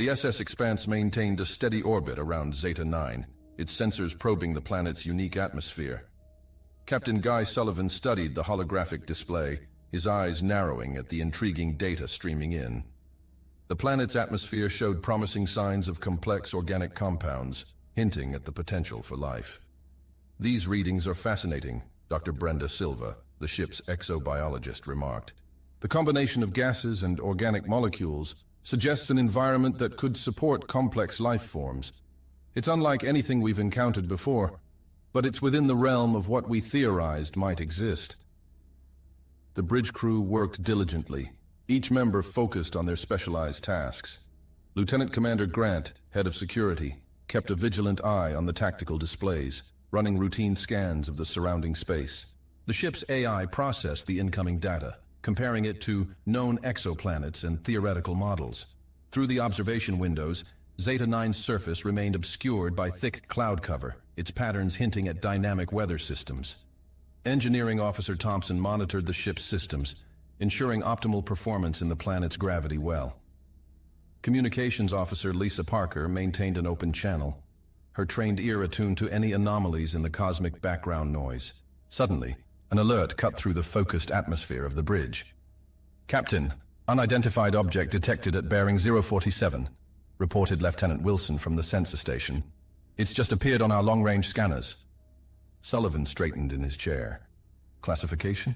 The SS Expanse maintained a steady orbit around Zeta 9, its sensors probing the planet's unique atmosphere. Captain Guy Sullivan studied the holographic display, his eyes narrowing at the intriguing data streaming in. The planet's atmosphere showed promising signs of complex organic compounds, hinting at the potential for life. "These readings are fascinating," Dr. Brenda Silva, the ship's exobiologist, remarked. "The combination of gases and organic molecules suggests an environment that could support complex life forms. It's unlike anything we've encountered before, but it's within the realm of what we theorized might exist." The bridge crew worked diligently, each member focused on their specialized tasks. Lieutenant Commander Grant, head of security, kept a vigilant eye on the tactical displays, running routine scans of the surrounding space. The ship's AI processed the incoming data, comparing it to known exoplanets and theoretical models. Through the observation windows, Zeta 9's surface remained obscured by thick cloud cover, its patterns hinting at dynamic weather systems. Engineering Officer Thompson monitored the ship's systems, ensuring optimal performance in the planet's gravity well. Communications Officer Lisa Parker maintained an open channel, her trained ear attuned to any anomalies in the cosmic background noise. Suddenly, an alert cut through the focused atmosphere of the bridge. "Captain, unidentified object detected at bearing 047, reported Lieutenant Wilson from the sensor station. "It's just appeared on our long-range scanners." Sullivan straightened in his chair. "Classification?"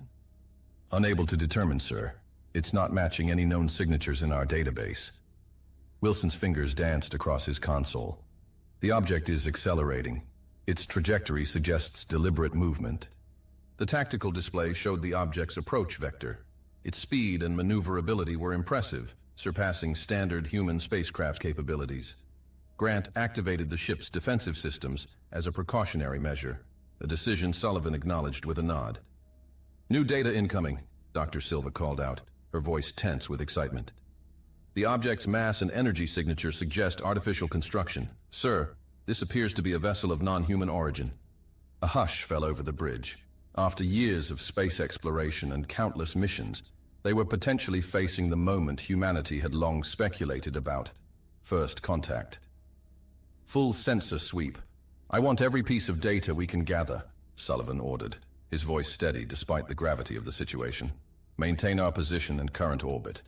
"Unable to determine, sir. It's not matching any known signatures in our database." Wilson's fingers danced across his console. "The object is accelerating. Its trajectory suggests deliberate movement." The tactical display showed the object's approach vector. Its speed and maneuverability were impressive, surpassing standard human spacecraft capabilities. Grant activated the ship's defensive systems as a precautionary measure, a decision Sullivan acknowledged with a nod. "New data incoming," Dr. Silva called out, her voice tense with excitement. "The object's mass and energy signature suggest artificial construction. Sir, this appears to be a vessel of non-human origin." A hush fell over the bridge. After years of space exploration and countless missions, they were potentially facing the moment humanity had long speculated about: first contact. "Full sensor sweep. I want every piece of data we can gather," Sullivan ordered, his voice steady despite the gravity of the situation. "Maintain our position and current orbit.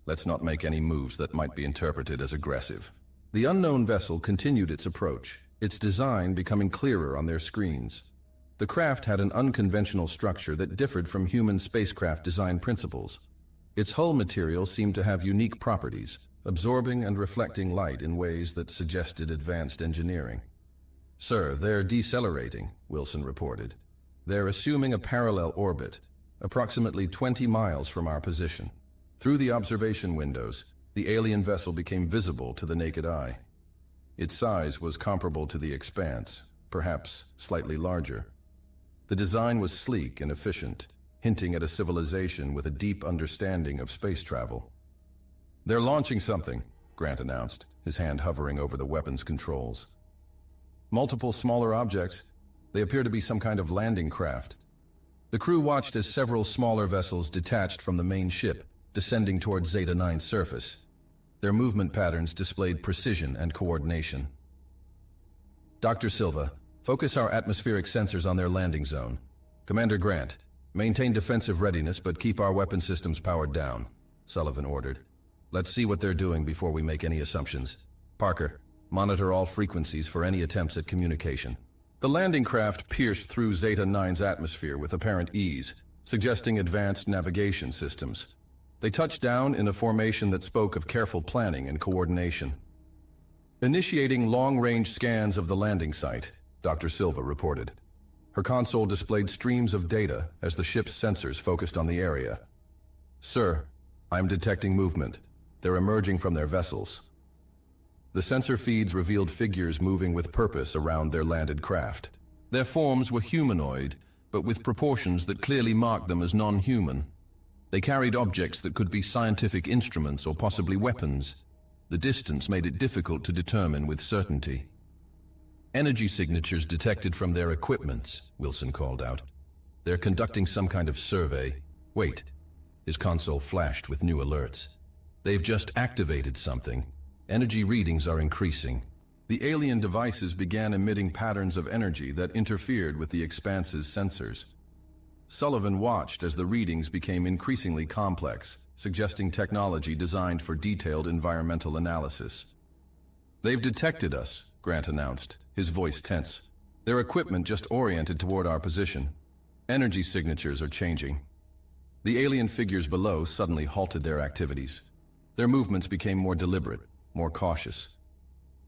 Let's not make any moves that might be interpreted as aggressive." The unknown vessel continued its approach, its design becoming clearer on their screens. The craft had an unconventional structure that differed from human spacecraft design principles. Its hull material seemed to have unique properties, absorbing and reflecting light in ways that suggested advanced engineering. "Sir, they're decelerating," Wilson reported. "They're assuming a parallel orbit, approximately 20 miles from our position." Through the observation windows, the alien vessel became visible to the naked eye. Its size was comparable to the Expanse, perhaps slightly larger. The design was sleek and efficient, hinting at a civilization with a deep understanding of space travel. "They're launching something," Grant announced, his hand hovering over the weapons controls. "Multiple smaller objects. They appear to be some kind of landing craft." The crew watched as several smaller vessels detached from the main ship, descending towards Zeta 9's surface. Their movement patterns displayed precision and coordination. "Dr. Silva, focus our atmospheric sensors on their landing zone. Commander Grant, maintain defensive readiness but keep our weapon systems powered down," Sullivan ordered. "Let's see what they're doing before we make any assumptions. Parker, monitor all frequencies for any attempts at communication." The landing craft pierced through Zeta 9's atmosphere with apparent ease, suggesting advanced navigation systems. They touched down in a formation that spoke of careful planning and coordination. "Initiating long-range scans of the landing site," Dr. Silva reported. Her console displayed streams of data as the ship's sensors focused on the area. "Sir, I'm detecting movement. They're emerging from their vessels." The sensor feeds revealed figures moving with purpose around their landed craft. Their forms were humanoid, but with proportions that clearly marked them as non-human. They carried objects that could be scientific instruments or possibly weapons. The distance made it difficult to determine with certainty. "Energy signatures detected from their equipments," Wilson called out. "They're conducting some kind of survey." "Wait." His console flashed with new alerts. "They've just activated something. Energy readings are increasing. The alien devices began emitting patterns of energy that interfered with the Expanse's sensors. Sullivan watched as the readings became increasingly complex, suggesting technology designed for detailed environmental analysis. "They've detected us," Grant announced, his voice tense. "Their equipment just oriented toward our position. Energy signatures are changing." The alien figures below suddenly halted their activities. Their movements became more deliberate, more cautious.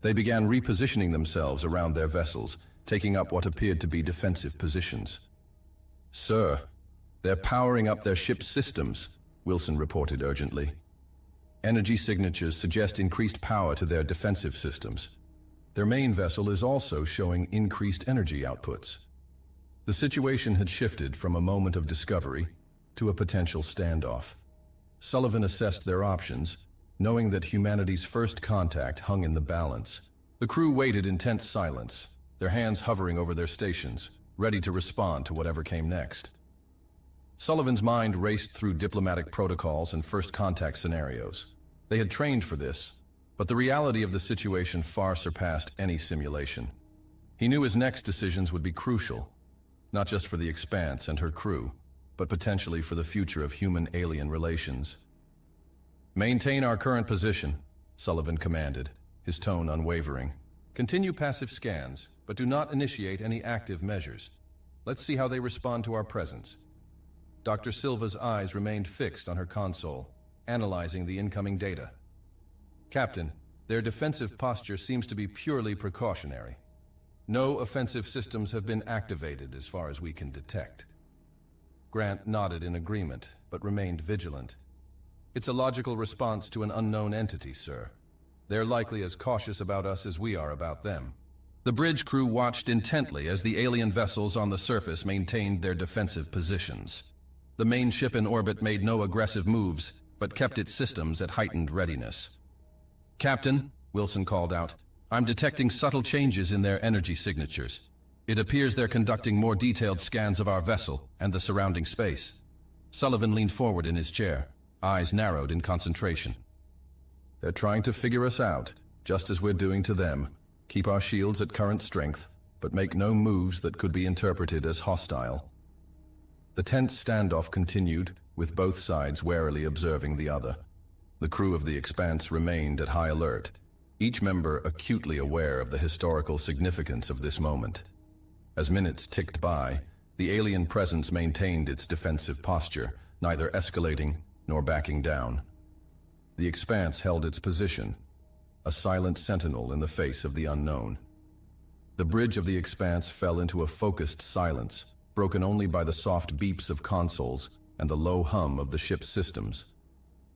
They began repositioning themselves around their vessels, taking up what appeared to be defensive positions. "Sir, they're powering up their ship's systems," Wilson reported urgently. "Energy signatures suggest increased power to their defensive systems. Their main vessel is also showing increased energy outputs." The situation had shifted from a moment of discovery to a potential standoff. Sullivan assessed their options, knowing that humanity's first contact hung in the balance. The crew waited in tense silence, their hands hovering over their stations, ready to respond to whatever came next. Sullivan's mind raced through diplomatic protocols and first contact scenarios. They had trained for this, but the reality of the situation far surpassed any simulation. He knew his next decisions would be crucial, not just for the Expanse and her crew, but potentially for the future of human-alien relations. "Maintain our current position," Sullivan commanded, his tone unwavering. "Continue passive scans, but do not initiate any active measures. Let's see how they respond to our presence." Dr. Silva's eyes remained fixed on her console, analyzing the incoming data. "Captain, their defensive posture seems to be purely precautionary. No offensive systems have been activated as far as we can detect." Grant nodded in agreement, but remained vigilant. "It's a logical response to an unknown entity, sir. They're likely as cautious about us as we are about them." The bridge crew watched intently as the alien vessels on the surface maintained their defensive positions. The main ship in orbit made no aggressive moves, but kept its systems at heightened readiness. "Captain," Wilson called out, "I'm detecting subtle changes in their energy signatures. It appears they're conducting more detailed scans of our vessel and the surrounding space." Sullivan leaned forward in his chair, eyes narrowed in concentration. "They're trying to figure us out, just as we're doing to them. Keep our shields at current strength, but make no moves that could be interpreted as hostile." The tense standoff continued, with both sides warily observing the other. The crew of the Expanse remained at high alert, each member acutely aware of the historical significance of this moment. As minutes ticked by, the alien presence maintained its defensive posture, neither escalating nor backing down. The Expanse held its position, a silent sentinel in the face of the unknown. The bridge of the Expanse fell into a focused silence, broken only by the soft beeps of consoles and the low hum of the ship's systems.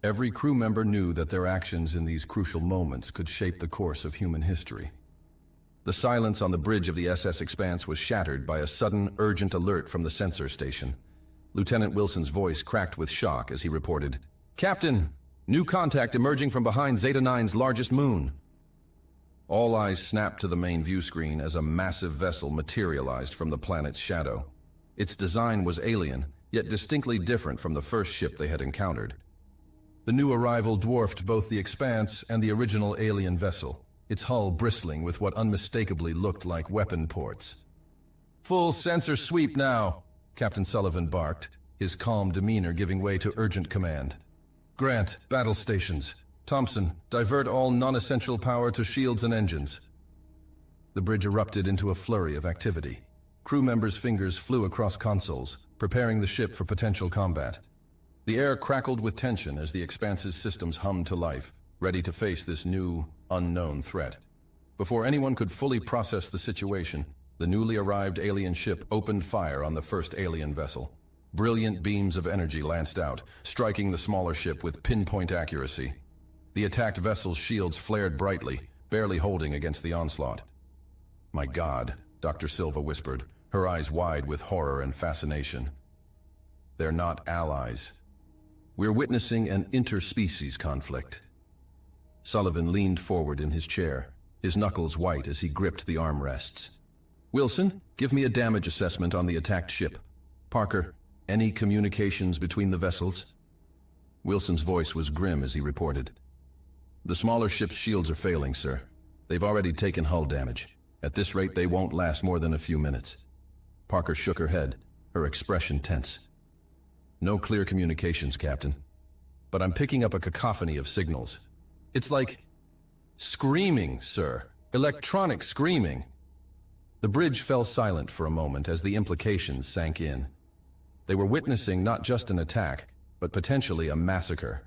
Every crew member knew that their actions in these crucial moments could shape the course of human history. The silence on the bridge of the SS Expanse was shattered by a sudden, urgent alert from the sensor station. Lieutenant Wilson's voice cracked with shock as he reported, "Captain, new contact emerging from behind Zeta 9's largest moon." All eyes snapped to the main view screen as a massive vessel materialized from the planet's shadow. Its design was alien, yet distinctly different from the first ship they had encountered. The new arrival dwarfed both the Expanse and the original alien vessel, its hull bristling with what unmistakably looked like weapon ports. "Full sensor sweep now," Captain Sullivan barked, his calm demeanor giving way to urgent command. "Grant, battle stations. Thompson, divert all non-essential power to shields and engines." The bridge erupted into a flurry of activity. Crew members' fingers flew across consoles, preparing the ship for potential combat. The air crackled with tension as the Expanse's systems hummed to life, ready to face this new, unknown threat. Before anyone could fully process the situation, the newly arrived alien ship opened fire on the first alien vessel. Brilliant beams of energy lanced out, striking the smaller ship with pinpoint accuracy. The attacked vessel's shields flared brightly, barely holding against the onslaught. "My God," Dr. Silva whispered, her eyes wide with horror and fascination. "They're not allies. We're witnessing an interspecies conflict." Sullivan leaned forward in his chair, his knuckles white as he gripped the armrests. "Wilson, give me a damage assessment on the attacked ship. Parker, any communications between the vessels?" Wilson's voice was grim as he reported, The smaller ship's shields are failing, sir. They've already taken hull damage. At this rate, they won't last more than a few minutes. Parker shook her head, her expression tense. No clear communications, Captain. But I'm picking up a cacophony of signals. It's like screaming, sir. Electronic screaming. The bridge fell silent for a moment as the implications sank in. They were witnessing not just an attack, but potentially a massacre.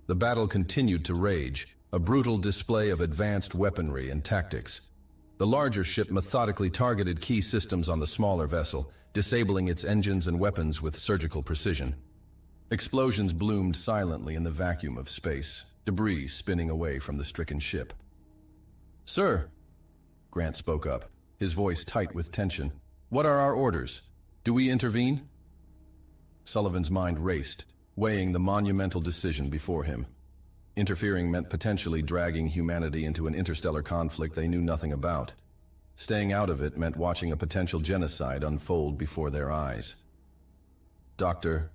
The battle continued to rage, a brutal display of advanced weaponry and tactics. The larger ship methodically targeted key systems on the smaller vessel, disabling its engines and weapons with surgical precision. Explosions bloomed silently in the vacuum of space, debris spinning away from the stricken ship. "Sir," Grant spoke up, his voice tight with tension, "what are our orders? Do we intervene?" Sullivan's mind raced, weighing the monumental decision before him. Interfering meant potentially dragging humanity into an interstellar conflict they knew nothing about. Staying out of it meant watching a potential genocide unfold before their eyes. "Dr.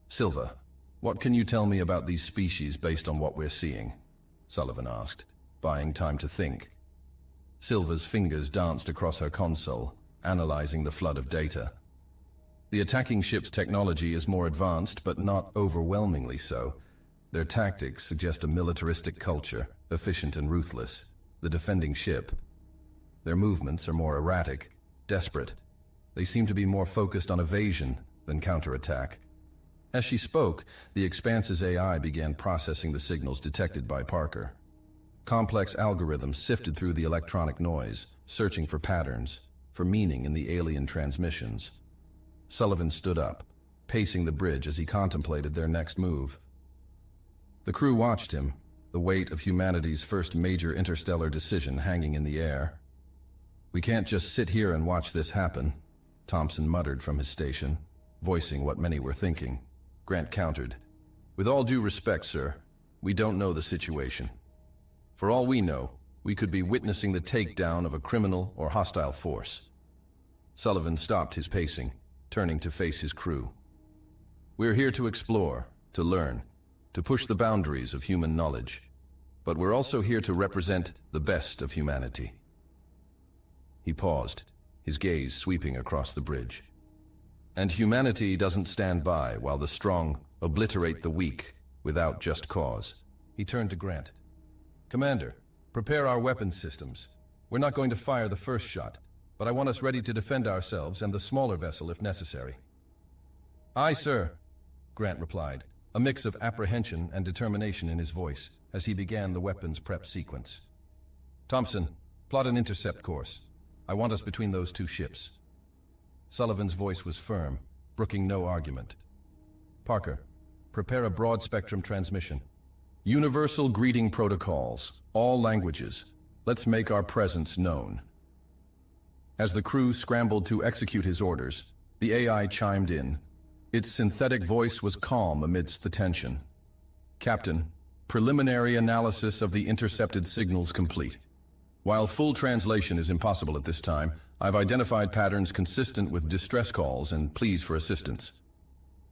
Silva, what can you tell me about these species based on what we're seeing?" Sullivan asked, buying time to think. Silva's fingers danced across her console, analyzing the flood of data. The attacking ship's technology is more advanced, but not overwhelmingly so. Their tactics suggest a militaristic culture, efficient and ruthless. The defending ship, their movements are more erratic, desperate. They seem to be more focused on evasion than counterattack. As she spoke, the Expanse's AI began processing the signals detected by Parker. Complex algorithms sifted through the electronic noise, searching for patterns, for meaning in the alien transmissions. Sullivan stood up, pacing the bridge as he contemplated their next move. The crew watched him, the weight of humanity's first major interstellar decision hanging in the air. "We can't just sit here and watch this happen," Thompson muttered from his station, voicing what many were thinking. Grant countered, "With all due respect, sir, we don't know the situation. For all we know, we could be witnessing the takedown of a criminal or hostile force." Sullivan stopped his pacing, turning to face his crew. "We're here to explore, to learn, to push the boundaries of human knowledge. But we're also here to represent the best of humanity." He paused, his gaze sweeping across the bridge. "And humanity doesn't stand by while the strong obliterate the weak without just cause." He turned to Grant. "Commander, prepare our weapons systems. We're not going to fire the first shot, but I want us ready to defend ourselves and the smaller vessel if necessary." "Aye, sir," Grant replied, a mix of apprehension and determination in his voice as he began the weapons prep sequence. "Thompson, plot an intercept course. I want us between those two ships." Sullivan's voice was firm, brooking no argument. "Parker, prepare a broad-spectrum transmission. Universal greeting protocols, all languages. Let's make our presence known." As the crew scrambled to execute his orders, the AI chimed in. Its synthetic voice was calm amidst the tension. "Captain, preliminary analysis of the intercepted signals complete. While full translation is impossible at this time, I've identified patterns consistent with distress calls and pleas for assistance."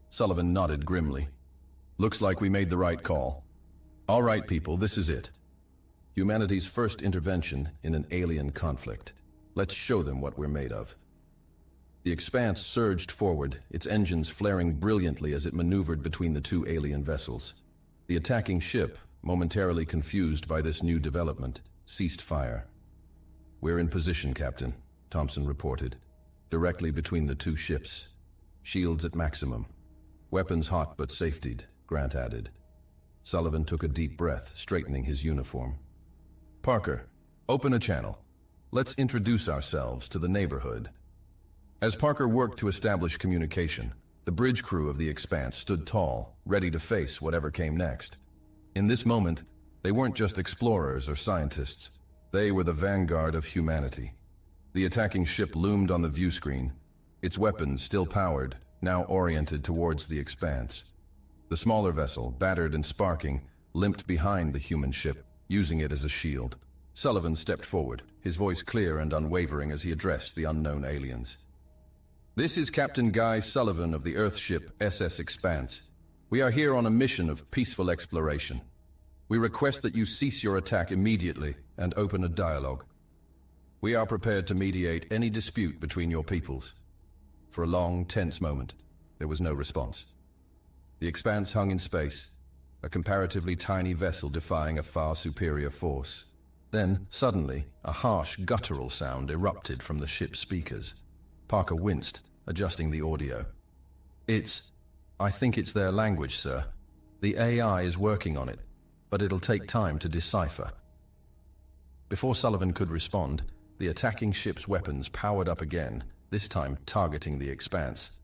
Sullivan nodded grimly. "Looks like we made the right call. All right, people, this is it. Humanity's first intervention in an alien conflict. Let's show them what we're made of." The Expanse surged forward, its engines flaring brilliantly as it maneuvered between the two alien vessels. The attacking ship, momentarily confused by this new development, ceased fire. "We're in position, Captain," Thompson reported, "directly between the two ships. Shields at maximum. Weapons hot but safetied," Grant added. Sullivan took a deep breath, straightening his uniform. "Parker, open a channel. Let's introduce ourselves to the neighborhood." As Parker worked to establish communication, the bridge crew of the Expanse stood tall, ready to face whatever came next. In this moment, they weren't just explorers or scientists. They were the vanguard of humanity. The attacking ship loomed on the view screen, its weapons still powered, now oriented towards the Expanse. The smaller vessel, battered and sparking, limped behind the human ship, using it as a shield. Sullivan stepped forward, his voice clear and unwavering as he addressed the unknown aliens. "This is Captain Guy Sullivan of the Earth ship SS Expanse. We are here on a mission of peaceful exploration. We request that you cease your attack immediately and open a dialogue. We are prepared to mediate any dispute between your peoples. For a long, tense moment, there was no response. The Expanse hung in space, a comparatively tiny vessel defying a far superior force. Then, suddenly, a harsh, guttural sound erupted from the ship's speakers. Parker winced, adjusting the audio. I think it's their language, sir. The AI is working on it, but it'll take time to decipher. Before Sullivan could respond, the attacking ship's weapons powered up again, this time targeting the Expanse.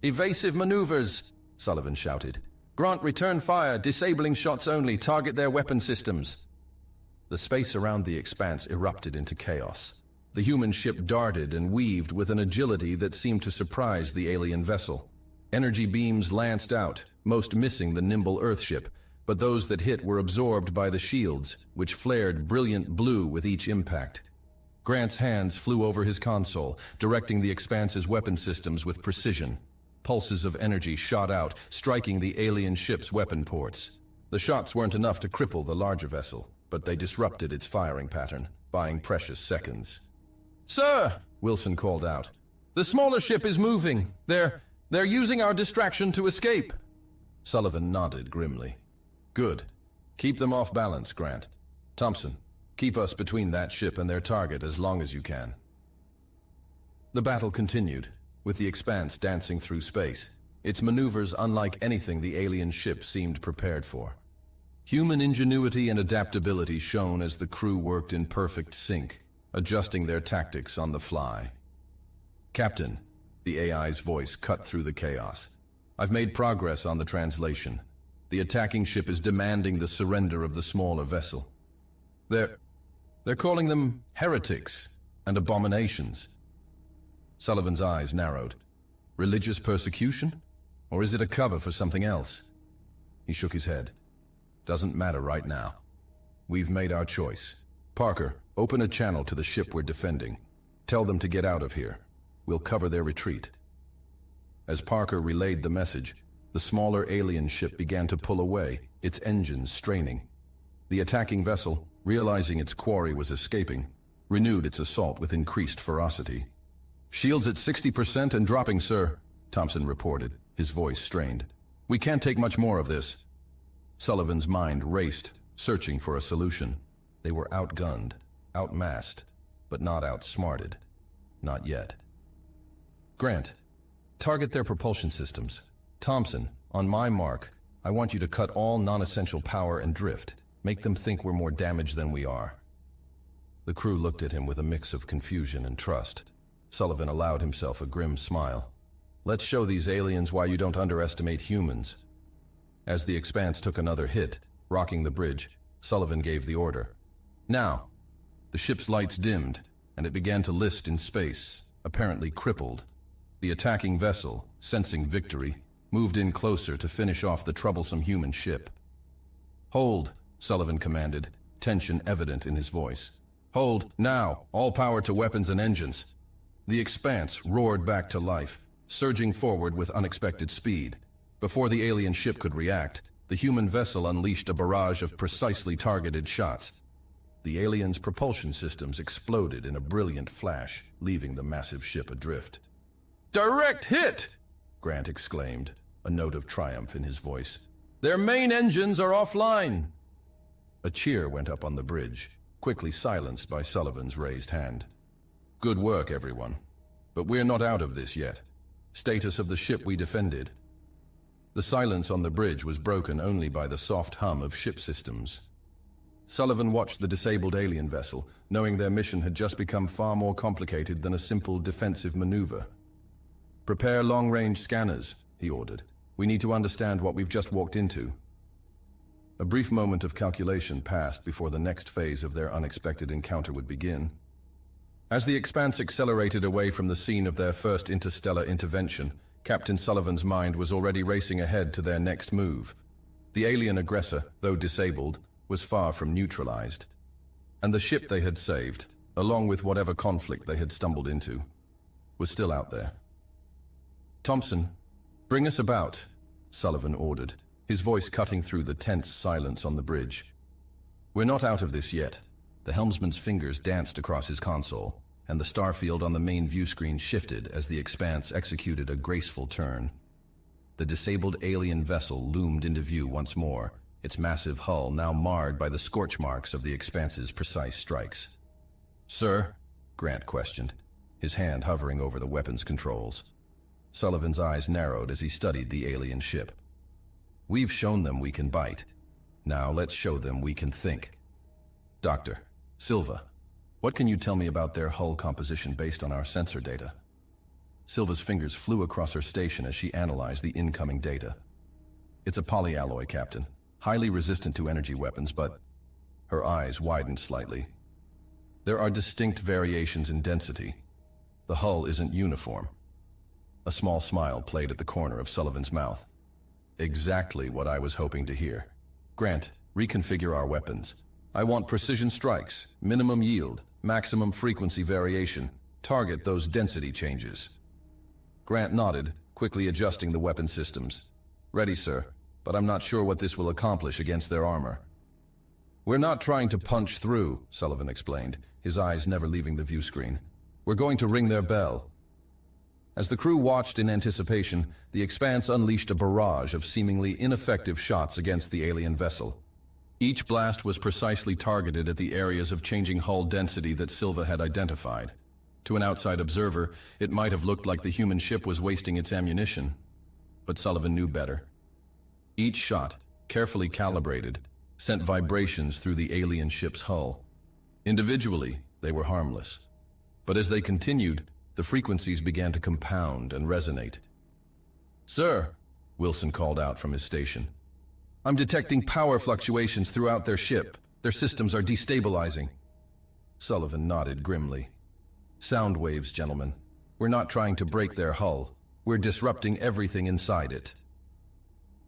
"Evasive maneuvers!" Sullivan shouted. "Grant return fire, disabling shots only, target their weapon systems." The space around the Expanse erupted into chaos. The human ship darted and weaved with an agility that seemed to surprise the alien vessel. Energy beams lanced out, most missing the nimble Earthship, but those that hit were absorbed by the shields, which flared brilliant blue with each impact. Grant's hands flew over his console, directing the Expanse's weapon systems with precision. Pulses of energy shot out, striking the alien ship's weapon ports. The shots weren't enough to cripple the larger vessel, but they disrupted its firing pattern, buying precious seconds. "Sir," Wilson called out, "the smaller ship is moving. They're using our distraction to escape." Sullivan nodded grimly. "Good. Keep them off balance, Grant. Thompson, keep us between that ship and their target as long as you can." The battle continued, with the Expanse dancing through space, its maneuvers unlike anything the alien ship seemed prepared for. Human ingenuity and adaptability shone as the crew worked in perfect sync, adjusting their tactics on the fly. "Captain," the AI's voice cut through the chaos, "I've made progress on the translation. The attacking ship is demanding the surrender of the smaller vessel. They're calling them heretics and abominations." Sullivan's eyes narrowed. Religious persecution? Or is it a cover for something else? He shook his head. "Doesn't matter right now. We've made our choice. Parker, open a channel to the ship we're defending. Tell them to get out of here. We'll cover their retreat." As Parker relayed the message, the smaller alien ship began to pull away, its engines straining. The attacking vessel, realizing its quarry was escaping, renewed its assault with increased ferocity. "Shields at 60% and dropping, sir," Thompson reported, his voice strained. "We can't take much more of this." Sullivan's mind raced, searching for a solution. They were outgunned, outmassed, but not outsmarted. Not yet. "Grant, target their propulsion systems. Thompson, on my mark, I want you to cut all non-essential power and drift. Make them think we're more damaged than we are." The crew looked at him with a mix of confusion and trust. Sullivan allowed himself a grim smile. "Let's show these aliens why you don't underestimate humans." As the Expanse took another hit, rocking the bridge, Sullivan gave the order. "Now!" The ship's lights dimmed, and it began to list in space, apparently crippled. The attacking vessel, sensing victory, moved in closer to finish off the troublesome human ship. "Hold," Sullivan commanded, tension evident in his voice. "Hold, now, all power to weapons and engines." The Expanse roared back to life, surging forward with unexpected speed. Before the alien ship could react, the human vessel unleashed a barrage of precisely targeted shots. The alien's propulsion systems exploded in a brilliant flash, leaving the massive ship adrift. "Direct hit!" Grant exclaimed, a note of triumph in his voice. "Their main engines are offline!" A cheer went up on the bridge, quickly silenced by Sullivan's raised hand. "Good work, everyone. But we're not out of this yet. Status of the ship we defended." The silence on the bridge was broken only by the soft hum of ship systems. Sullivan watched the disabled alien vessel, knowing their mission had just become far more complicated than a simple defensive maneuver. "Prepare long-range scanners," he ordered. "We need to understand what we've just walked into." A brief moment of calculation passed before the next phase of their unexpected encounter would begin. As the Expanse accelerated away from the scene of their first interstellar intervention, Captain Sullivan's mind was already racing ahead to their next move. The alien aggressor, though disabled, was far from neutralized. And the ship they had saved, along with whatever conflict they had stumbled into, was still out there. "Thompson, bring us about," Sullivan ordered, his voice cutting through the tense silence on the bridge. "We're not out of this yet." The helmsman's fingers danced across his console, and the starfield on the main view screen shifted as the Expanse executed a graceful turn. The disabled alien vessel loomed into view once more, its massive hull now marred by the scorch marks of the Expanse's precise strikes. "Sir?" Grant questioned, his hand hovering over the weapons controls. Sullivan's eyes narrowed as he studied the alien ship. "We've shown them we can bite. Now let's show them we can think. Doctor, Silva, what can you tell me about their hull composition based on our sensor data?" Silva's fingers flew across her station as she analyzed the incoming data. "It's a polyalloy, Captain. Highly resistant to energy weapons, but..." Her eyes widened slightly. "There are distinct variations in density. The hull isn't uniform." A small smile played at the corner of Sullivan's mouth. "Exactly what I was hoping to hear. Grant, reconfigure our weapons. I want precision strikes, minimum yield, maximum frequency variation. Target those density changes." Grant nodded, quickly adjusting the weapon systems. "Ready, sir, but I'm not sure what this will accomplish against their armor." "We're not trying to punch through," Sullivan explained, his eyes never leaving the view screen. "We're going to ring their bell." As the crew watched in anticipation, the Expanse unleashed a barrage of seemingly ineffective shots against the alien vessel. Each blast was precisely targeted at the areas of changing hull density that Silva had identified. To an outside observer, it might have looked like the human ship was wasting its ammunition. But Sullivan knew better. Each shot, carefully calibrated, sent vibrations through the alien ship's hull. Individually, they were harmless. But as they continued, the frequencies began to compound and resonate. "Sir," Wilson called out from his station, "I'm detecting power fluctuations throughout their ship. Their systems are destabilizing." Sullivan nodded grimly. "Sound waves, gentlemen. We're not trying to break their hull. We're disrupting everything inside it."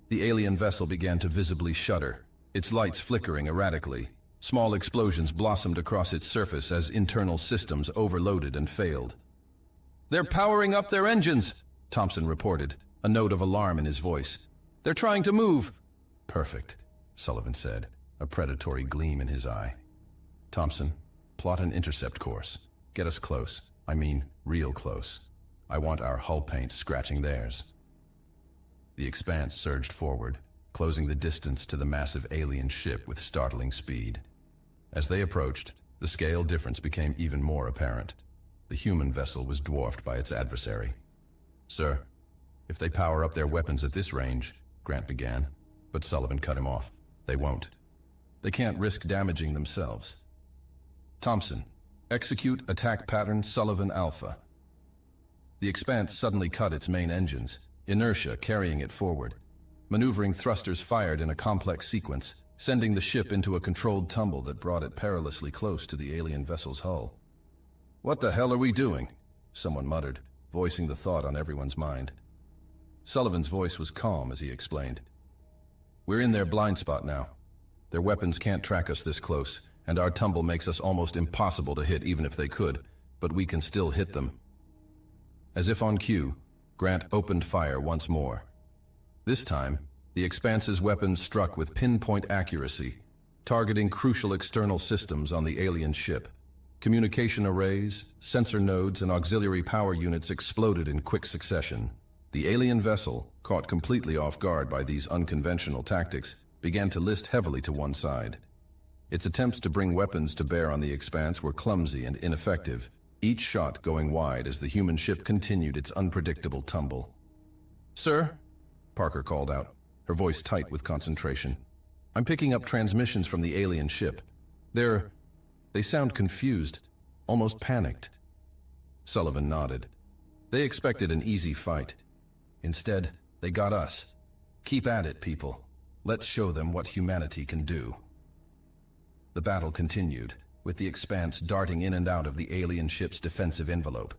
The alien vessel began to visibly shudder, its lights flickering erratically. Small explosions blossomed across its surface as internal systems overloaded and failed. "They're powering up their engines," Thompson reported, a note of alarm in his voice. "They're trying to move." "Perfect," Sullivan said, a predatory gleam in his eye. "Thompson, plot an intercept course. Get us close. I mean, real close. I want our hull paint scratching theirs." The Expanse surged forward, closing the distance to the massive alien ship with startling speed. As they approached, the scale difference became even more apparent. The human vessel was dwarfed by its adversary. "Sir, if they power up their weapons at this range," Grant began, but Sullivan cut him off. "They won't. They can't risk damaging themselves. Thompson, execute attack pattern Sullivan Alpha." The Expanse suddenly cut its main engines, inertia carrying it forward. Maneuvering thrusters fired in a complex sequence, sending the ship into a controlled tumble that brought it perilously close to the alien vessel's hull. "What the hell are we doing?" someone muttered, voicing the thought on everyone's mind. Sullivan's voice was calm as he explained. "We're in their blind spot now. Their weapons can't track us this close, and our tumble makes us almost impossible to hit even if they could, but we can still hit them." As if on cue, Grant opened fire once more. This time, the Expanse's weapons struck with pinpoint accuracy, targeting crucial external systems on the alien ship. Communication arrays, sensor nodes, and auxiliary power units exploded in quick succession. The alien vessel, caught completely off guard by these unconventional tactics, began to list heavily to one side. Its attempts to bring weapons to bear on the Expanse were clumsy and ineffective, each shot going wide as the human ship continued its unpredictable tumble. "Sir?" Parker called out, her voice tight with concentration. "I'm picking up transmissions from the alien ship. They sound confused, almost panicked." Sullivan nodded. "They expected an easy fight. Instead, they got us. Keep at it, people. Let's show them what humanity can do." The battle continued, with the Expanse darting in and out of the alien ship's defensive envelope.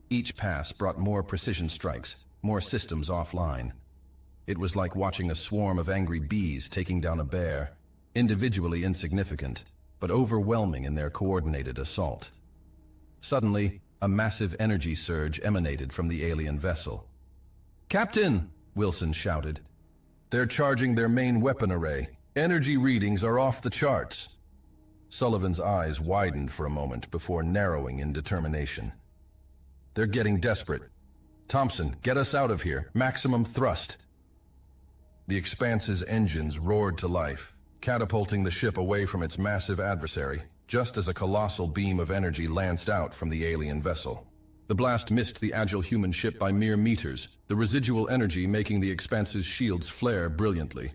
Each pass brought more precision strikes, more systems offline. It was like watching a swarm of angry bees taking down a bear, individually insignificant, but overwhelming in their coordinated assault. Suddenly, a massive energy surge emanated from the alien vessel. "Captain!" Wilson shouted. They're charging their main weapon array. Energy readings are off the charts. Sullivan's eyes widened for a moment before narrowing in determination. They're getting desperate. Thompson, get us out of here. Maximum thrust. The Expanse's engines roared to life, catapulting the ship away from its massive adversary, just as a colossal beam of energy lanced out from the alien vessel. The blast missed the agile human ship by mere meters, the residual energy making the Expanse's shields flare brilliantly.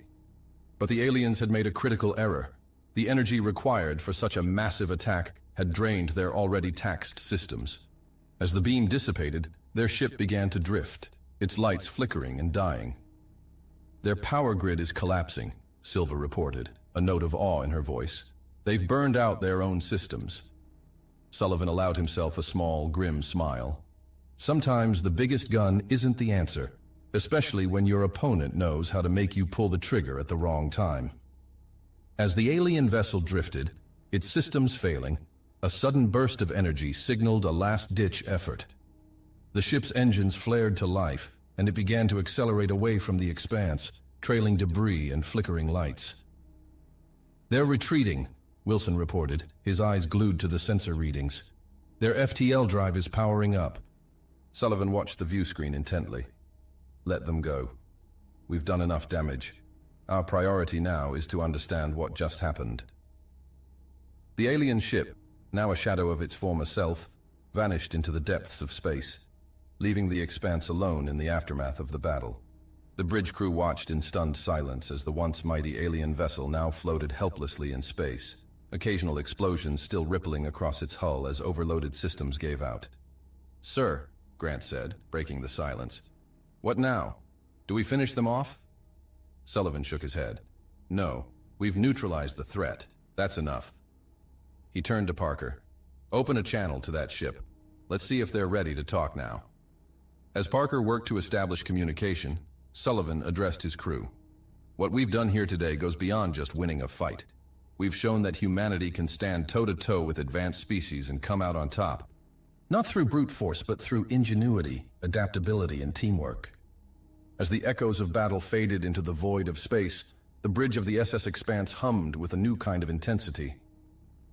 But the aliens had made a critical error. The energy required for such a massive attack had drained their already taxed systems. As the beam dissipated, their ship began to drift, its lights flickering and dying. Their power grid is collapsing, Silva reported, a note of awe in her voice. They've burned out their own systems. Sullivan allowed himself a small, grim smile. Sometimes the biggest gun isn't the answer, especially when your opponent knows how to make you pull the trigger at the wrong time. As the alien vessel drifted, its systems failing, a sudden burst of energy signaled a last-ditch effort. The ship's engines flared to life, and it began to accelerate away from the Expanse, trailing debris and flickering lights. They're retreating, Wilson reported, his eyes glued to the sensor readings. Their FTL drive is powering up. Sullivan watched the view screen intently. Let them go. We've done enough damage. Our priority now is to understand what just happened. The alien ship, now a shadow of its former self, vanished into the depths of space, leaving the Expanse alone in the aftermath of the battle. The bridge crew watched in stunned silence as the once mighty alien vessel now floated helplessly in space, occasional explosions still rippling across its hull as overloaded systems gave out. "Sir," Grant said, breaking the silence. "What now? Do we finish them off?" Sullivan shook his head. "No, we've neutralized the threat. That's enough." He turned to Parker. "Open a channel to that ship. Let's see if they're ready to talk now." As Parker worked to establish communication, Sullivan addressed his crew. "What we've done here today goes beyond just winning a fight. We've shown that humanity can stand toe-to-toe with advanced species and come out on top. Not through brute force, but through ingenuity, adaptability, and teamwork." As the echoes of battle faded into the void of space, the bridge of the SS Expanse hummed with a new kind of intensity.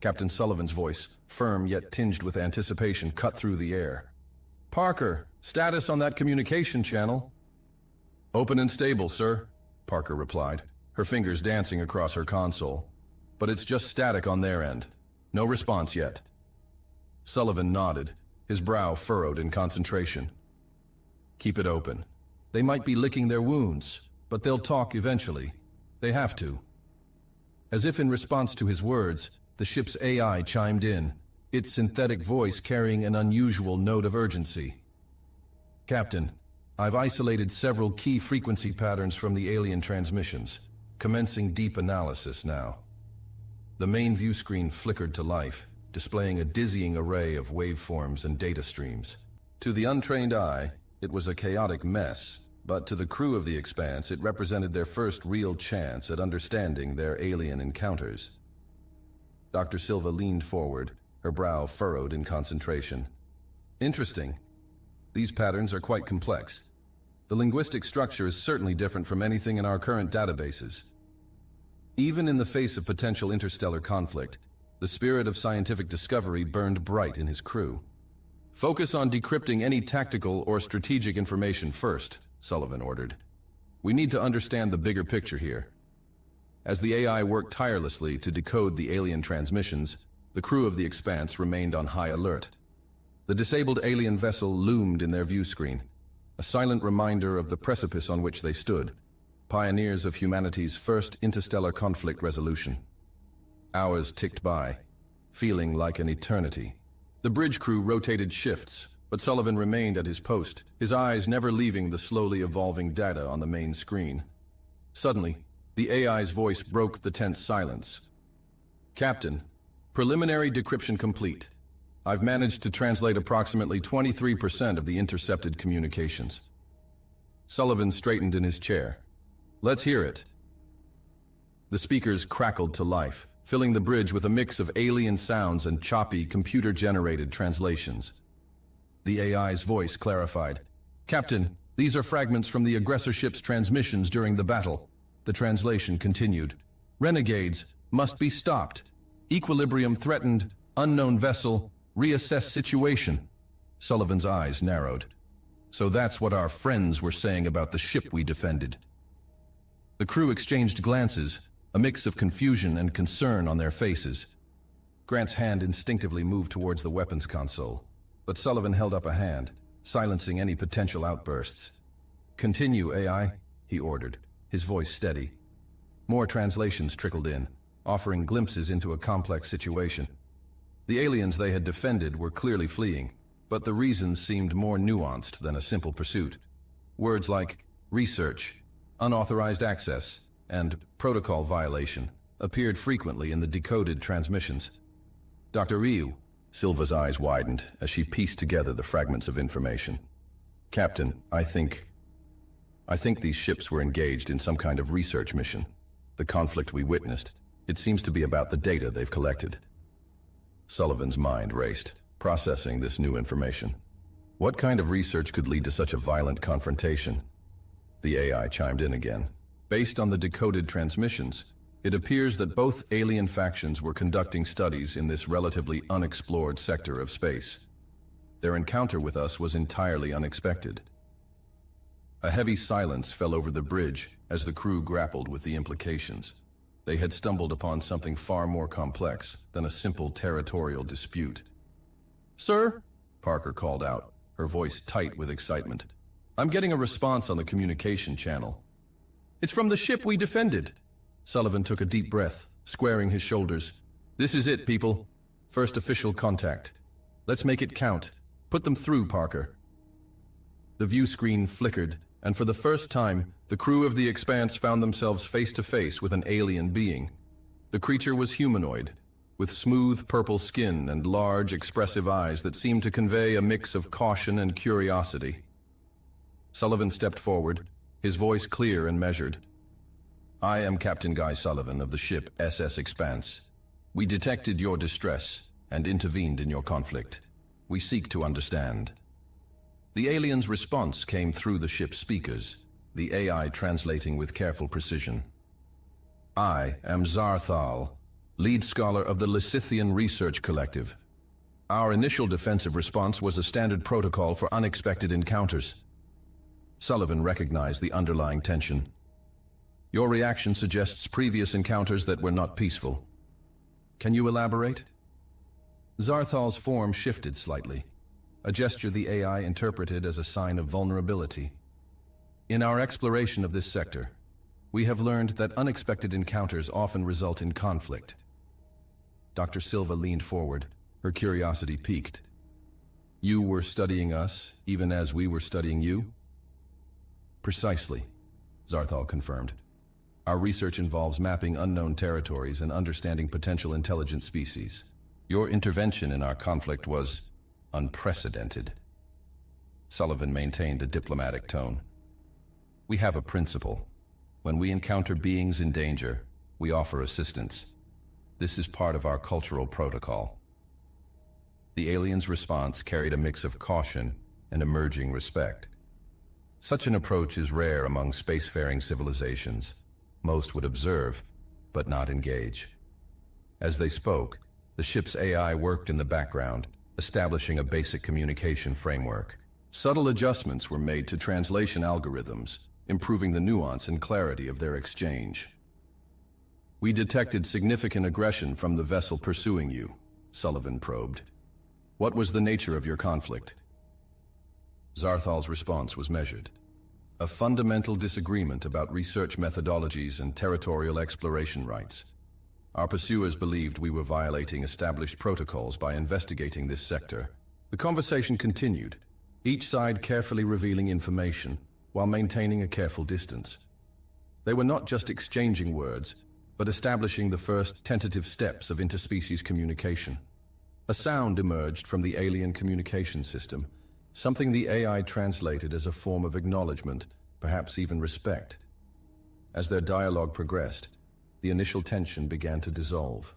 Captain Sullivan's voice, firm yet tinged with anticipation, cut through the air. "Parker, status on that communication channel?" "Open and stable, sir," Parker replied, her fingers dancing across her console. "But it's just static on their end. No response yet." Sullivan nodded, his brow furrowed in concentration. "Keep it open. They might be licking their wounds, but they'll talk eventually. They have to." As if in response to his words, the ship's AI chimed in, its synthetic voice carrying an unusual note of urgency. "Captain, I've isolated several key frequency patterns from the alien transmissions, commencing deep analysis now." The main view screen flickered to life, displaying a dizzying array of waveforms and data streams. To the untrained eye, it was a chaotic mess, but to the crew of the Expanse, it represented their first real chance at understanding their alien encounters. Dr. Silva leaned forward, her brow furrowed in concentration. "Interesting. These patterns are quite complex. The linguistic structure is certainly different from anything in our current databases." Even in the face of potential interstellar conflict, the spirit of scientific discovery burned bright in his crew. "Focus on decrypting any tactical or strategic information first," Sullivan ordered. "We need to understand the bigger picture here." As the AI worked tirelessly to decode the alien transmissions, the crew of the Expanse remained on high alert. The disabled alien vessel loomed in their view screen, a silent reminder of the precipice on which they stood, pioneers of humanity's first interstellar conflict resolution. Hours ticked by, feeling like an eternity. The bridge crew rotated shifts, but Sullivan remained at his post, his eyes never leaving the slowly evolving data on the main screen. Suddenly, the AI's voice broke the tense silence. "Captain, preliminary decryption complete. I've managed to translate approximately 23% of the intercepted communications." Sullivan straightened in his chair. "Let's hear it." The speakers crackled to life, filling the bridge with a mix of alien sounds and choppy, computer-generated translations. The AI's voice clarified. "Captain, these are fragments from the aggressor ship's transmissions during the battle. The translation continued. Renegades must be stopped. Equilibrium threatened. Unknown vessel. Reassess situation. Sullivan's eyes narrowed. So that's what our friends were saying about the ship we defended. The crew exchanged glances, a mix of confusion and concern on their faces. Grant's hand instinctively moved towards the weapons console, but Sullivan held up a hand, silencing any potential outbursts. "Continue, AI," he ordered, his voice steady. More translations trickled in, offering glimpses into a complex situation. The aliens they had defended were clearly fleeing, but the reasons seemed more nuanced than a simple pursuit. Words like research, unauthorized access, and protocol violation appeared frequently in the decoded transmissions. Dr. Ryu, Silva's eyes widened as she pieced together the fragments of information. "Captain, I think these ships were engaged in some kind of research mission. The conflict we witnessed, it seems to be about the data they've collected." Sullivan's mind raced, processing this new information. What kind of research could lead to such a violent confrontation? The AI chimed in again. "Based on the decoded transmissions, it appears that both alien factions were conducting studies in this relatively unexplored sector of space. Their encounter with us was entirely unexpected." A heavy silence fell over the bridge as the crew grappled with the implications. They had stumbled upon something far more complex than a simple territorial dispute. "Sir," Parker called out, her voice tight with excitement. "I'm getting a response on the communication channel. It's from the ship we defended." Sullivan took a deep breath, squaring his shoulders. "This is it, people. First official contact. Let's make it count. Put them through, Parker." The view screen flickered, and for the first time, the crew of the Expanse found themselves face to face with an alien being. The creature was humanoid, with smooth purple skin and large, expressive eyes that seemed to convey a mix of caution and curiosity. Sullivan stepped forward, his voice clear and measured. "I am Captain Guy Sullivan of the ship SS Expanse. We detected your distress and intervened in your conflict. We seek to understand." The alien's response came through the ship's speakers, the AI translating with careful precision. "I am Zarthal, lead scholar of the Lysithian Research Collective. Our initial defensive response was a standard protocol for unexpected encounters." Sullivan recognized the underlying tension. "Your reaction suggests previous encounters that were not peaceful. Can you elaborate?" Zarthal's form shifted slightly, a gesture the AI interpreted as a sign of vulnerability. "In our exploration of this sector, we have learned that unexpected encounters often result in conflict." Dr. Silva leaned forward, her curiosity piqued. "You were studying us, even as we were studying you?" "Precisely," Zarthal confirmed. "Our research involves mapping unknown territories and understanding potential intelligent species. Your intervention in our conflict was unprecedented." Sullivan maintained a diplomatic tone. "We have a principle. When we encounter beings in danger, we offer assistance. This is part of our cultural protocol." The alien's response carried a mix of caution and emerging respect. Such an approach is rare among spacefaring civilizations. Most would observe, but not engage. As they spoke, the ship's AI worked in the background, establishing a basic communication framework. Subtle adjustments were made to translation algorithms, improving the nuance and clarity of their exchange. "We detected significant aggression from the vessel pursuing you," Sullivan probed. "What was the nature of your conflict?" Zarthal's response was measured. "A fundamental disagreement about research methodologies and territorial exploration rights. Our pursuers believed we were violating established protocols by investigating this sector." The conversation continued, each side carefully revealing information while maintaining a careful distance. They were not just exchanging words, but establishing the first tentative steps of interspecies communication. A sound emerged from the alien communication system, something the AI translated as a form of acknowledgement, perhaps even respect. As their dialogue progressed, the initial tension began to dissolve.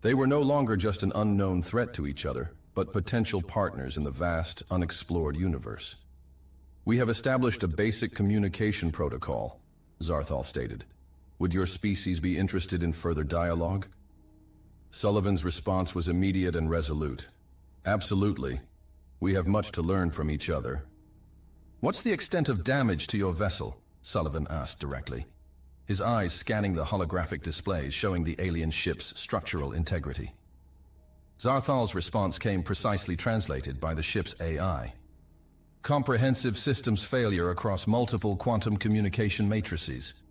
They were no longer just an unknown threat to each other, but potential partners in the vast, unexplored universe. "We have established a basic communication protocol," Zarthal stated. Would your species be interested in further dialogue? Sullivan's response was immediate and resolute. Absolutely. We have much to learn from each other. What's the extent of damage to your vessel? Sullivan asked directly, his eyes scanning the holographic displays showing the alien ship's structural integrity. Zarthal's response came precisely translated by the ship's AI. Comprehensive systems failure across multiple quantum communication matrices.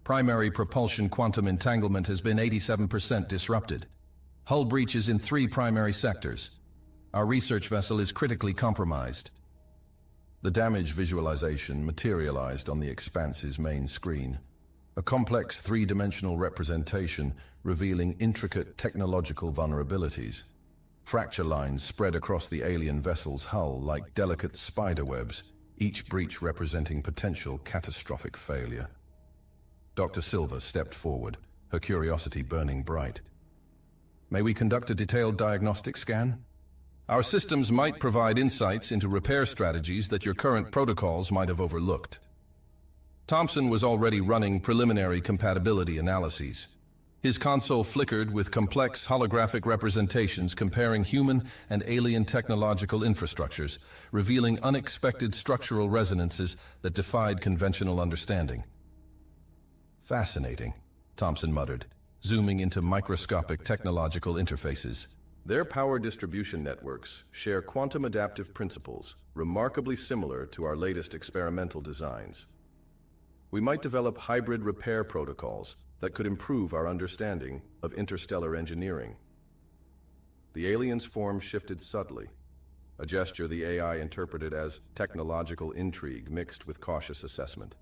Primary propulsion quantum entanglement has been 87% disrupted. Hull breaches in 3 primary sectors. Our research vessel is critically compromised. The damage visualization materialized on the Expanse's main screen. A complex 3-dimensional representation revealing intricate technological vulnerabilities. Fracture lines spread across the alien vessel's hull like delicate spiderwebs, each breach representing potential catastrophic failure. Dr. Silva stepped forward, her curiosity burning bright. May we conduct a detailed diagnostic scan? Our systems might provide insights into repair strategies that your current protocols might have overlooked. Thompson was already running preliminary compatibility analyses. His console flickered with complex holographic representations comparing human and alien technological infrastructures, revealing unexpected structural resonances that defied conventional understanding. Fascinating, Thompson muttered, zooming into microscopic technological interfaces. Their power distribution networks share quantum adaptive principles remarkably similar to our latest experimental designs. We might develop hybrid repair protocols that could improve our understanding of interstellar engineering. The alien's form shifted subtly, a gesture the AI interpreted as technological intrigue mixed with cautious assessment.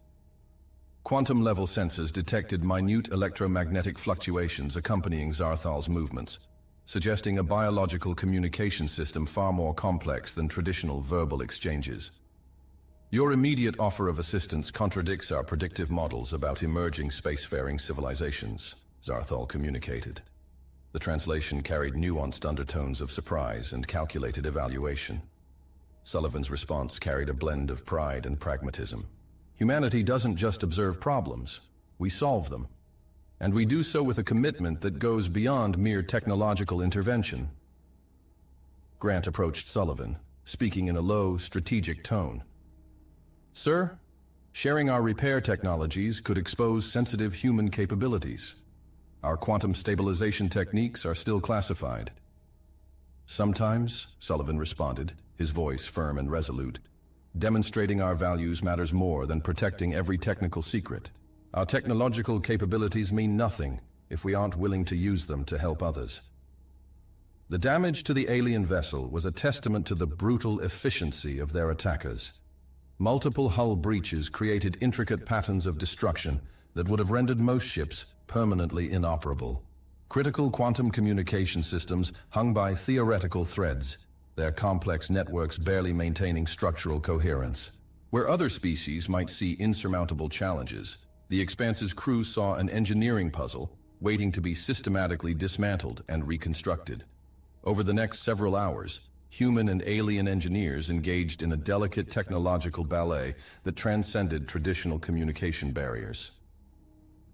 Quantum-level sensors detected minute electromagnetic fluctuations accompanying Zarthal's movements, suggesting a biological communication system far more complex than traditional verbal exchanges. Your immediate offer of assistance contradicts our predictive models about emerging spacefaring civilizations, Zarthal communicated. The translation carried nuanced undertones of surprise and calculated evaluation. Sullivan's response carried a blend of pride and pragmatism. Humanity doesn't just observe problems, we solve them. And we do so with a commitment that goes beyond mere technological intervention. Grant approached Sullivan, speaking in a low, strategic tone. Sir, sharing our repair technologies could expose sensitive human capabilities. Our quantum stabilization techniques are still classified. Sometimes, Sullivan responded, his voice firm and resolute, demonstrating our values matters more than protecting every technical secret. Our technological capabilities mean nothing if we aren't willing to use them to help others. The damage to the alien vessel was a testament to the brutal efficiency of their attackers. Multiple hull breaches created intricate patterns of destruction that would have rendered most ships permanently inoperable. Critical quantum communication systems hung by theoretical threads, their complex networks barely maintaining structural coherence. Where other species might see insurmountable challenges, the Expanse's crew saw an engineering puzzle waiting to be systematically dismantled and reconstructed. Over the next several hours, human and alien engineers engaged in a delicate technological ballet that transcended traditional communication barriers.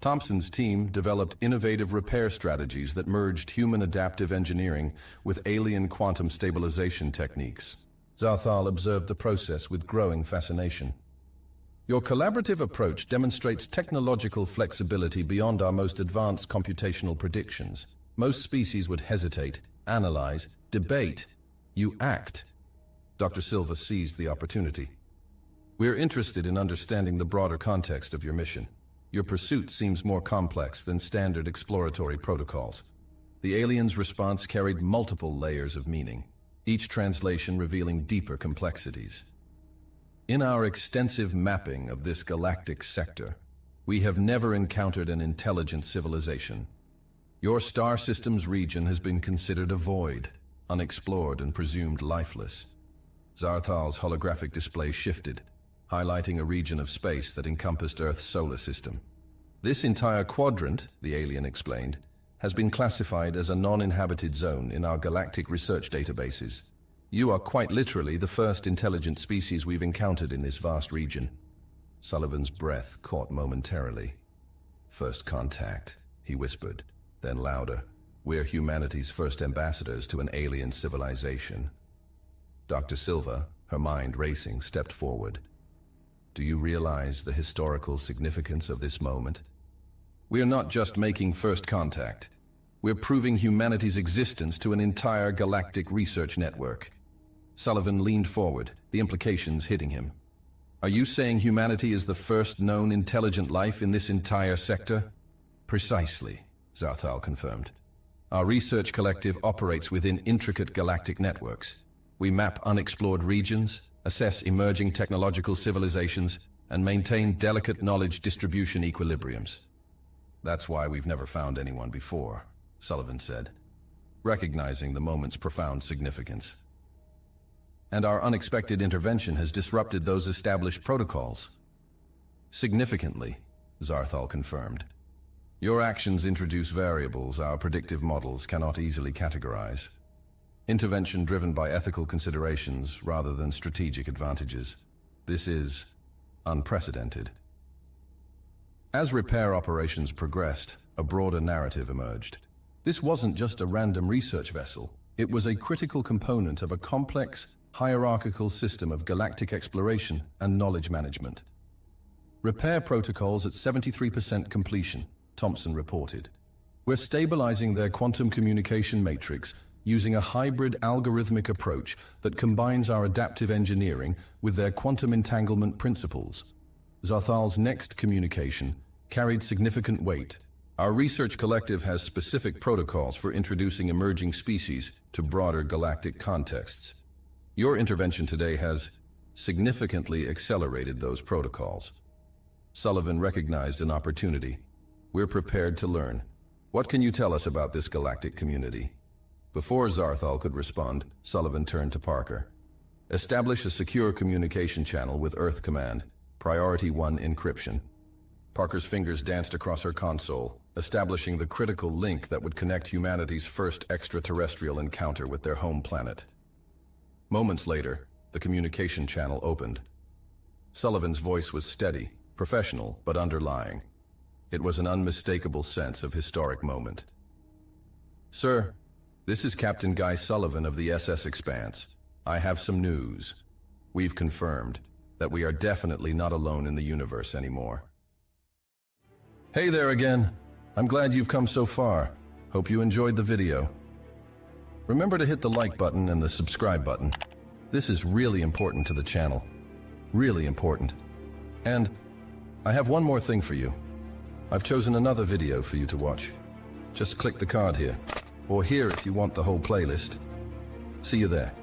Thompson's team developed innovative repair strategies that merged human adaptive engineering with alien quantum stabilization techniques. Zarthal observed the process with growing fascination. Your collaborative approach demonstrates technological flexibility beyond our most advanced computational predictions. Most species would hesitate, analyze, debate. You act. Dr. Silva seized the opportunity. We're interested in understanding the broader context of your mission. Your pursuit seems more complex than standard exploratory protocols. The alien's response carried multiple layers of meaning, each translation revealing deeper complexities. In our extensive mapping of this galactic sector, we have never encountered an intelligent civilization. Your star system's region has been considered a void, unexplored and presumed lifeless. Zarthal's holographic display shifted, highlighting a region of space that encompassed Earth's solar system. This entire quadrant, the alien explained, has been classified as a non-inhabited zone in our galactic research databases. You are quite literally the first intelligent species we've encountered in this vast region. Sullivan's breath caught momentarily. "First contact," he whispered, then louder. "We're humanity's first ambassadors to an alien civilization." Dr. Silva, her mind racing, stepped forward. "Do you realize the historical significance of this moment? We're not just making first contact. We're proving humanity's existence to an entire galactic research network." Sullivan leaned forward, the implications hitting him. "Are you saying humanity is the first known intelligent life in this entire sector?" "Precisely," Zarthal confirmed. "Our research collective operates within intricate galactic networks. We map unexplored regions, assess emerging technological civilizations, and maintain delicate knowledge distribution equilibriums. That's why we've never found anyone before," Sullivan said, recognizing the moment's profound significance. "And our unexpected intervention has disrupted those established protocols." "Significantly," Zarthal confirmed. "Your actions introduce variables our predictive models cannot easily categorize. Intervention driven by ethical considerations rather than strategic advantages. This is unprecedented." As repair operations progressed, a broader narrative emerged. This wasn't just a random research vessel. It was a critical component of a complex, hierarchical system of galactic exploration and knowledge management. "Repair protocols at 73% completion," Thompson reported. "We're stabilizing their quantum communication matrix using a hybrid algorithmic approach that combines our adaptive engineering with their quantum entanglement principles." Zarthal's next communication carried significant weight. "Our research collective has specific protocols for introducing emerging species to broader galactic contexts. Your intervention today has significantly accelerated those protocols." Sullivan recognized an opportunity. "We're prepared to learn. What can you tell us about this galactic community?" Before Zarthal could respond, Sullivan turned to Parker. "Establish a secure communication channel with Earth Command. Priority 1 encryption." Parker's fingers danced across her console, establishing the critical link that would connect humanity's first extraterrestrial encounter with their home planet. Moments later, the communication channel opened. Sullivan's voice was steady, professional, but underlying. It was an unmistakable sense of historic moment. "Sir, this is Captain Guy Sullivan of the SS Expanse. I have some news. We've confirmed that we are definitely not alone in the universe anymore." Hey there again. I'm glad you've come so far. Hope you enjoyed the video. Remember to hit the like button and the subscribe button. This is really important to the channel. Really important. And I have one more thing for you. I've chosen another video for you to watch. Just click the card here, or here if you want the whole playlist. See you there.